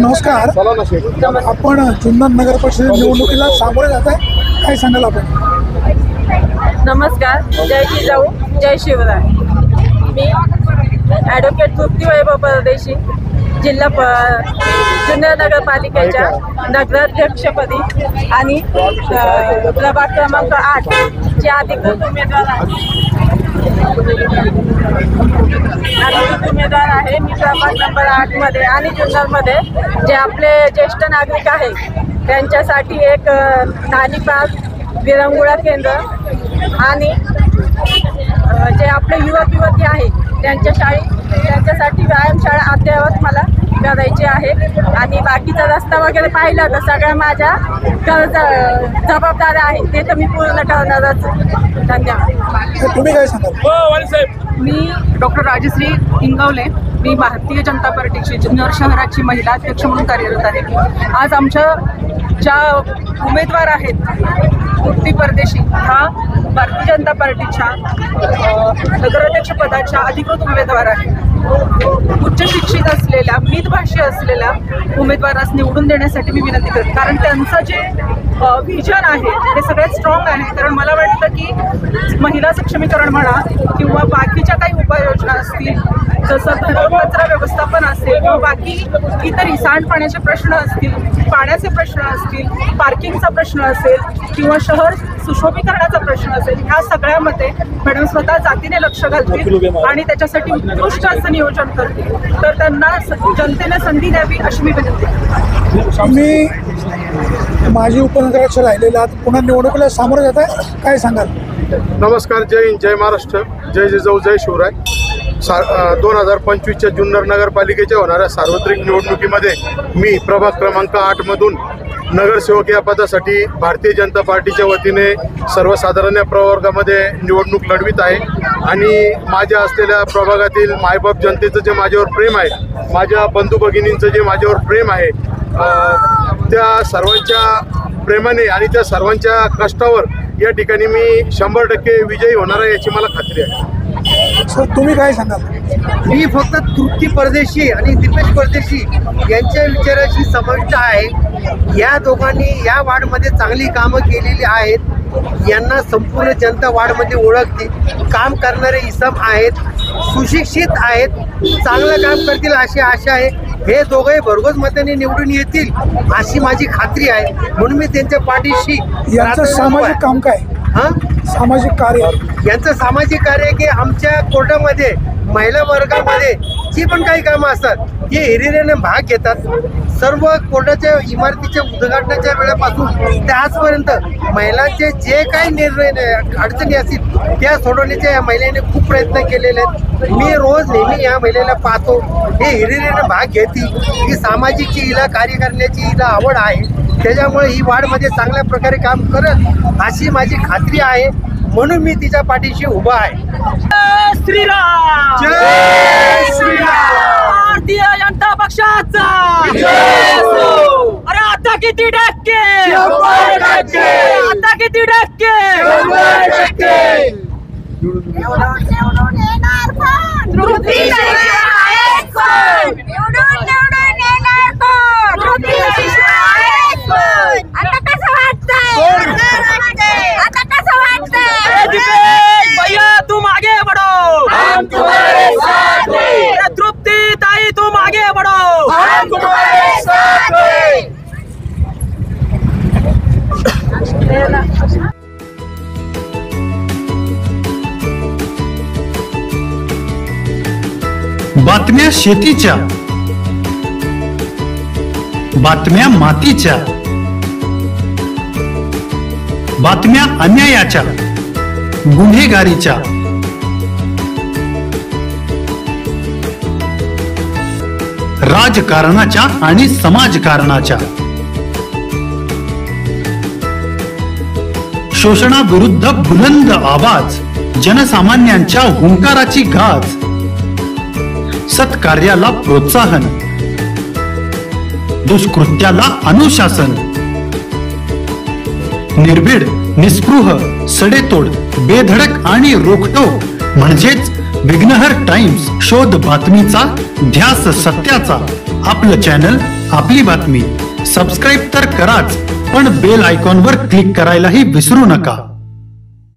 नमस्कार. आपण जुन्नर नगर परिषद निवडणुकीला सामोरे जात आहे, काय सांगाल आपण? नमस्कार. जय जिजाऊ जय शिवराय. मी ॲडव्होकेट तृप्ती वैभव परदेशी, जिल्हा जुन्नर नगरपालिकेच्या नगराध्यक्षपदी आणि प्रभाग क्रमांक 8 जे अधिकृत उमेदवार आहे. मी प्रभाग नंबर 8 मध्ये आणि जुन्नरमध्ये जे आपले ज्येष्ठ नागरिक आहेत त्यांच्यासाठी एक स्थानिक भाग विरंगुळा केंद्र आणि जे आपले युवक युवती आहेत त्यांच्यासाठी व्यायामशाळा अद्ययावत मला करायची आहे. आणि बाकीचा रस्ता वगैरे पाहिला तर सगळ्या माझ्या जबाबदाऱ्या आहेत, ते तर मी पूर्ण करणारच. धन्यवाद. तुम्ही काय सांगाल? मी डॉक्टर राजश्री इंगवले. मी भारतीय जनता पार्टीची जुन्नर शहराची महिला अध्यक्ष म्हणून कार्यरत आहे. आज आमच्या ज्या उमेदवार आहेत तृप्ती परदेशी हा भारतीय जनता पार्टीच्या नगराध्यक्ष पदाच्या अधिकृत उमेदवार आहे. उच्च शिक्षित असलेल्या मितभाषी असलेल्या उमेदवारास निवडून देण्यासाठी मी विनंती करते, कारण त्यांचं जे व्हिजन आहे ते सगळ्यात स्ट्रॉंग आहे. कारण मला वाटतं की महिला सक्षमीकरण म्हणा किंवा बाकीच्या काही उपाययोजना असतील, जसं घन कचरा व्यवस्थापन असेल किंवा बाकी इतरही सांडपाण्याचे प्रश्न असतील, पाण्याचे प्रश्न असतील, पार्किंगचा प्रश्न असेल किंवा शहर सुशोभीकरणाचा प्रश्न असेल, ह्या सगळ्यामध्ये मॅडम स्वतः जातीने लक्ष घालतील आणि त्याच्यासाठी उत्कृष्ट असं नियोजन करतील. तर त्यांना जनतेने संधी द्यावी अशी मी विनंती करते. मी माजी उपनगराध्यक्ष राहिलेला पुन्हा निवडणुकीला सामोरे जात आहे, काय सांगाल? नमस्कार. जय हिंद, जय महाराष्ट्र, जय जिजाऊ जय शिवराय. 2025च्या जुन्नर नगरपालिकेच्या होणाऱ्या सार्वत्रिक निवडणुकीमध्ये मी प्रभाग क्रमांक 8 मधून नगरसेवक या पदासाठी भारतीय जनता पार्टीच्या वतीने सर्वसाधारण प्रवर्गामध्ये निवडणूक लढवित आहे. आणि माझ्या असलेल्या प्रभागातील मायबाप जनतेचं जे माझ्यावर प्रेम आहे, माझ्या बंधू भगिनींचं जे माझ्यावर प्रेम आहे, त्या सर्वांच्या प्रेमाने आणि त्या सर्वांच्या कष्टावर या ठिकाणी मी 100% विजयी होणार आहे याची मला खात्री आहे. सर तुम्ही काय सांगाल? मी फक्त तृप्ती परदेशी आणि दिपेश परदेशी यांच्या विचाराशी समाविष्ट आहे. या दोघांनी या वार्डमध्ये चांगली कामं केलेली आहेत. यांना संपूर्ण जनता वार्डमध्ये ओळखते. काम करणारे इसम आहेत, सुशिक्षित आहेत, चांगलं काम करतील अशी आशा आहे. हे दोघंही भरघोस मताने निवडून येतील अशी माझी खात्री आहे, म्हणून मी त्यांच्या पाठीशी. यांचं सामाजिक काम काय? सामाजिक कार्य, यांचं सामाजिक कार्य की आमच्या कोर्टामध्ये महिला वर्गामध्ये जी पण काही कामं असतात हे हिरिरीने भाग घेतात. सर्व कोर्टाच्या इमारतीच्या उद्घाटनाच्या वेळेपासून ते आजपर्यंत महिलांचे जे काही निर्णय अडचणी असतील त्या सोडवण्याचे या महिलेने खूप प्रयत्न केलेले आहेत. मी रोज नेहमी या महिलेला पाहतो. हे हिरिरीने भाग घेते. ही सामाजिकची हिला कार्य करण्याची हिला आवड आहे. त्याच्यामुळे ही वार्डमध्ये चांगल्या प्रकारे काम करत अशी माझी खात्री आहे, म्हणून मी तिच्या पाठीशी उभा आहे. जय श्रीराम, जय श्रीराम. भारतीय जनता पक्षाचा अरे आता किती टक्के? आता किती टक्के? भैया तुम आगे बढ़ो, हम तुम्हारे साथ हैं. तृप्ती ताई तुम आगे बढ़ो, हम तुम्हारे साथ हैं. बातम्या शेतीच्या, बातम्या मातीच्या, बातम्या अन्यायाच्या, गुन्हेगारीच्या, राजकारणाच्या आणि समाजकारणाच्या, शोषणाविरुद्ध बुलंद आवाज, जनसामान्यांच्या हुंकाराची गाज, सत्कार्याला प्रोत्साहन, दुष्कृत्याला अनुशासन, निर्भीड, निस्पृह, सडेतोड, बेधडक आणि रोखटोक म्हणजेच विघ्नहर टाइम्स. शोध बातमीचा, ध्यास सत्याचा. आपलं चॅनल आपली बातमी सबस्क्राईब तर कराच, पण बेल आयकॉनवर क्लिक करायलाही विसरू नका.